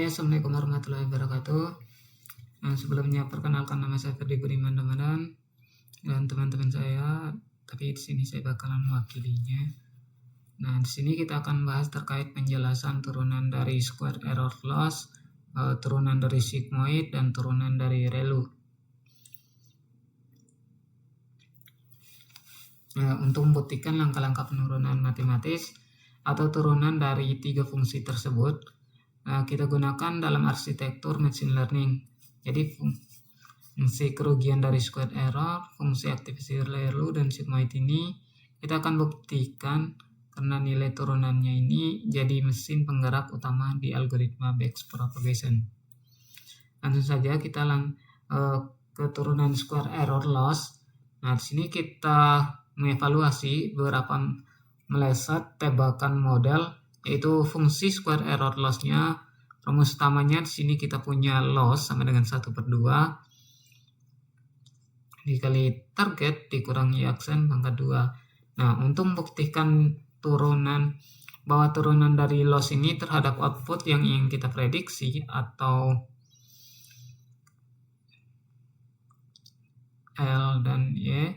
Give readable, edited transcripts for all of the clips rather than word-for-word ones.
Assalamualaikum warahmatullahi wabarakatuh. Sebelumnya perkenalkan, nama saya Ferdi Budiman Ramadan dan teman-teman saya, tapi di sini saya bakalan mewakilinya. Nah, di sini kita akan bahas terkait penjelasan turunan dari square error loss, turunan dari sigmoid, dan turunan dari ReLU. Untuk membuktikan langkah-langkah penurunan matematis atau turunan dari tiga fungsi tersebut, kita gunakan dalam arsitektur machine learning. Jadi fungsi kerugian dari square error, fungsi aktivasi ReLU, dan sigmoid ini kita akan buktikan karena nilai turunannya ini jadi mesin penggerak utama di algoritma backpropagation. Langsung saja kita ke turunan square error loss. Nah, di sini kita mengevaluasi beberapa meleset tebakan model, yaitu fungsi square error loss-nya. Rumus utamanya di sini kita punya loss sama dengan 1/2 dikali target dikurangi aksen pangkat 2. Nah, untuk membuktikan bahwa turunan dari loss ini terhadap output yang ingin kita prediksi atau L dan Y,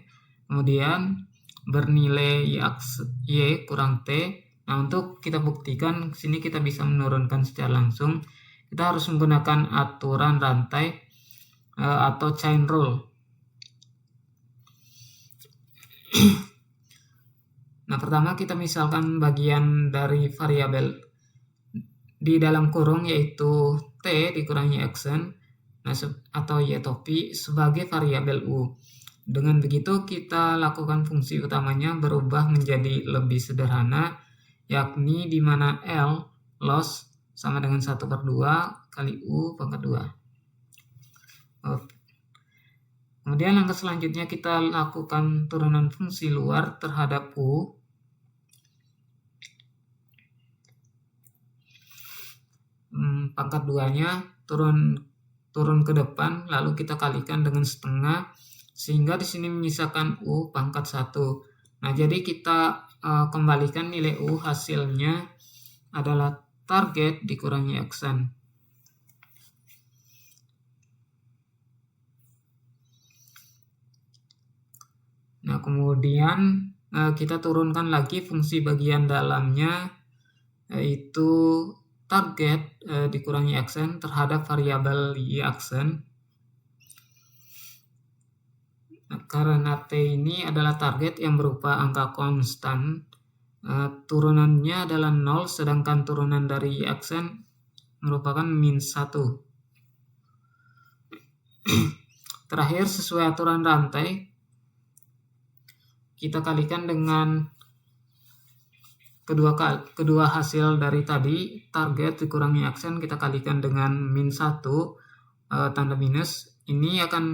kemudian bernilai Y kurang T. Nah, untuk kita buktikan sini kita bisa menurunkan secara langsung. Kita harus menggunakan aturan rantai atau chain rule. Nah, pertama kita misalkan bagian dari variabel di dalam kurung, yaitu T dikurangi aksen, atau Y topi sebagai variabel U. Dengan begitu kita lakukan fungsi utamanya berubah menjadi lebih sederhana, yakni di mana L loss sama dengan 1/2 kali U pangkat 2. Kemudian langkah selanjutnya kita lakukan turunan fungsi luar terhadap U. Pangkat 2-nya turun ke depan, lalu kita kalikan dengan setengah, sehingga di sini menyisakan U pangkat 1. Nah, jadi kita kembalikan nilai U, hasilnya adalah target dikurangi aksen. Nah, kemudian kita turunkan lagi fungsi bagian dalamnya, yaitu target dikurangi aksen terhadap variabel Y aksen. Karena T ini adalah target yang berupa angka konstan, turunannya adalah 0, sedangkan turunan dari Y aksen merupakan -1. Terakhir, sesuai aturan rantai, kita kalikan dengan kedua hasil dari tadi, target dikurangi aksen kita kalikan dengan -1 tanda minus. Ini akan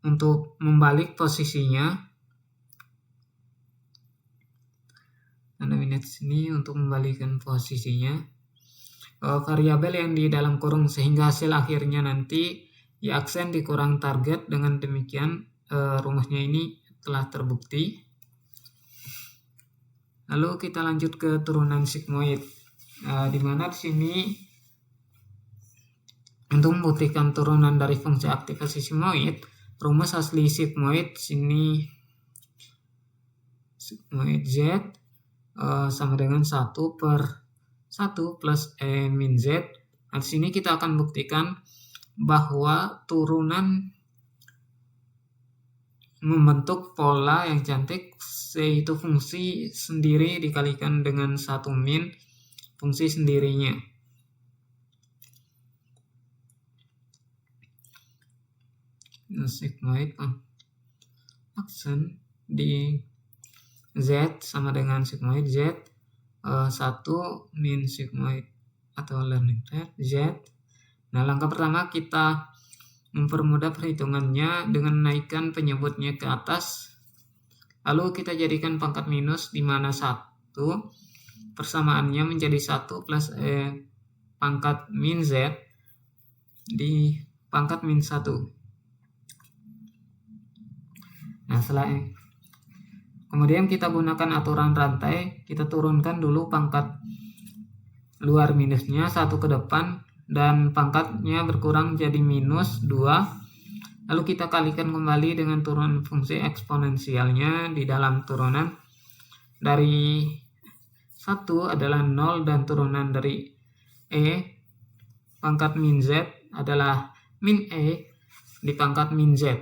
untuk membalik posisinya, tanda minus ini untuk membalikkan posisinya variabel yang di dalam kurung, sehingga hasil akhirnya nanti Y aksen dikurang target. Dengan demikian rumusnya ini telah terbukti. Lalu kita lanjut ke turunan sigmoid, di mana di sini untuk membuktikan turunan dari fungsi aktivasi sigmoid, rumus asli sigmoid sini sigmoid Z sama dengan 1/1 plus E min Z. Nah, di sini kita akan buktikan bahwa turunan membentuk pola yang cantik, yaitu fungsi sendiri dikalikan dengan 1 min fungsi sendirinya. Sigmoid aksen di Z sama dengan sigmoid Z 1 min sigmoid atau learning rate Z. Nah, langkah pertama kita mempermudah perhitungannya dengan menaikkan penyebutnya ke atas, lalu kita jadikan pangkat minus, di mana 1 persamaannya menjadi 1 plus pangkat min Z di pangkat -1. Nah, kemudian kita gunakan aturan rantai, kita turunkan dulu pangkat luar minusnya 1 ke depan dan pangkatnya berkurang jadi minus 2. Lalu kita kalikan kembali dengan turunan fungsi eksponensialnya di dalam turunan dari 1 adalah 0 dan turunan dari E pangkat min Z adalah min E di pangkat min Z.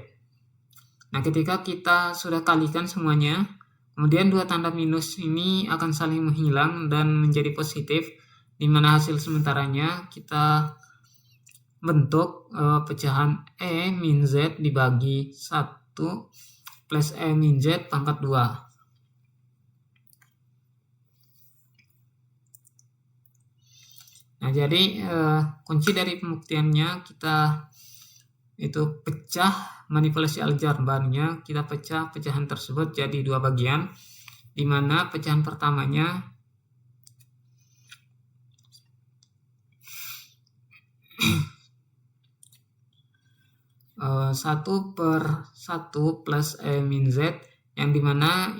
Nah, ketika kita sudah kalikan semuanya, kemudian dua tanda minus ini akan saling menghilang dan menjadi positif, di mana hasil sementaranya kita bentuk pecahan E min Z dibagi 1 plus E min Z pangkat 2. Nah, jadi kunci dari pembuktiannya kita itu pecah manipulasi aljabarnya, kita pecah pecahan tersebut jadi 2 bagian, di mana pecahan pertamanya satu per 1 plus E min Z, yang dimana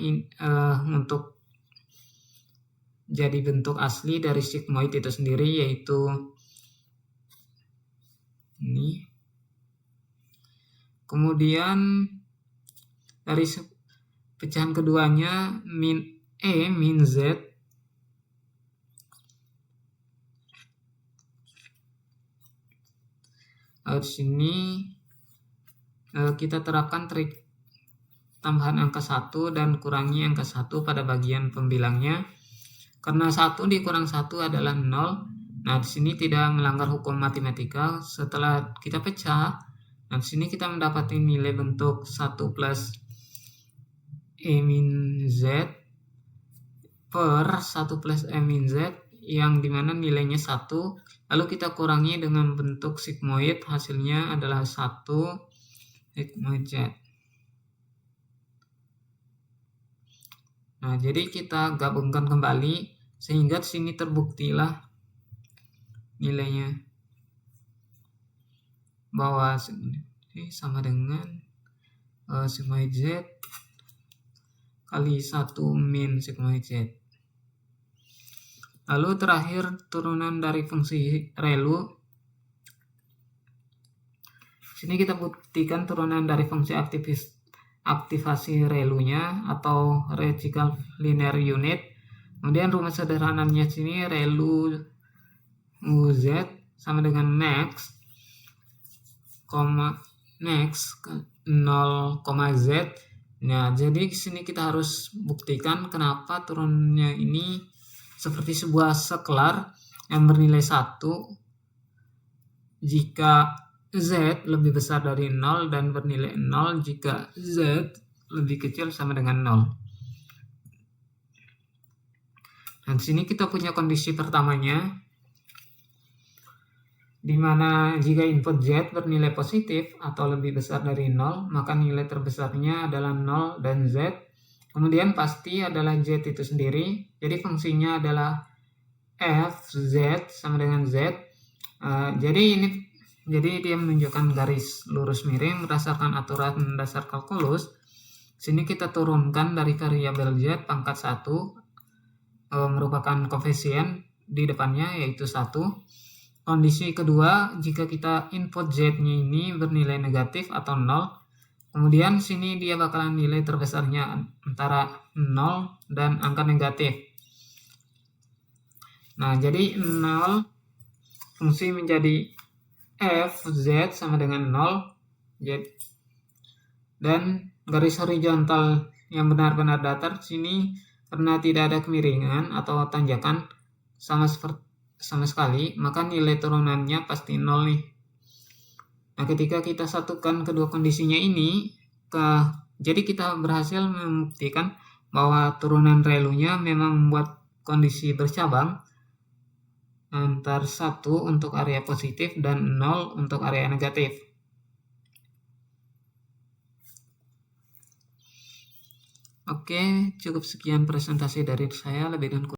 untuk jadi bentuk asli dari sigmoid itu sendiri yaitu ini. Kemudian dari pecahan keduanya min E min Z di sini kita terapkan trik tambahan angka 1 dan kurangi angka 1 pada bagian pembilangnya. Karena 1 dikurang 1 adalah 0. Nah, di sini tidak melanggar hukum matematika. Setelah kita pecah, nah di sini kita mendapati nilai bentuk 1 plus E min Z per 1 plus E min Z, yang dimana nilainya 1. Lalu kita kurangi dengan bentuk sigmoid, hasilnya adalah 1 sigmoid Z. Nah, jadi kita gabungkan kembali sehingga di sini terbuktilah nilainya bahwa sama dengan sigmoid Z kali 1 min sigmoid Z. Lalu terakhir turunan dari fungsi ReLU. Sini kita buktikan turunan dari fungsi aktivasi ReLU-nya atau radical linear unit. Kemudian rumus sederhananya sini ReLU Z sama dengan max, 0, Z. Nah, jadi sini kita harus buktikan kenapa turunnya ini seperti sebuah scalar yang bernilai 1 jika Z lebih besar dari 0 dan bernilai 0 jika Z lebih kecil sama dengan 0. Dan sini kita punya kondisi pertamanya, di mana jika input Z bernilai positif atau lebih besar dari 0, maka nilai terbesarnya adalah 0 dan Z. Kemudian pasti adalah Z itu sendiri. Jadi fungsinya adalah F Z sama dengan Z. Jadi dia menunjukkan garis lurus miring berdasarkan aturan dasar kalkulus. Sini kita turunkan dari variabel Z pangkat 1 merupakan koefisien di depannya yaitu 1. Kondisi kedua, jika kita input Z-nya ini bernilai negatif atau 0, kemudian sini dia bakalan nilai terbesarnya antara 0 dan angka negatif. Nah, jadi 0 fungsi menjadi F Z sama dengan 0 dan garis horizontal yang benar-benar datar sini karena tidak ada kemiringan atau tanjakan sama sekali, maka nilai turunannya pasti 0 nih. Nah, ketika kita satukan kedua kondisinya ini, jadi kita berhasil membuktikan bahwa turunan ReLU-nya memang membuat kondisi bercabang antar 1 untuk area positif dan 0 untuk area negatif. Oke, cukup sekian presentasi dari saya. Lebih dan kurang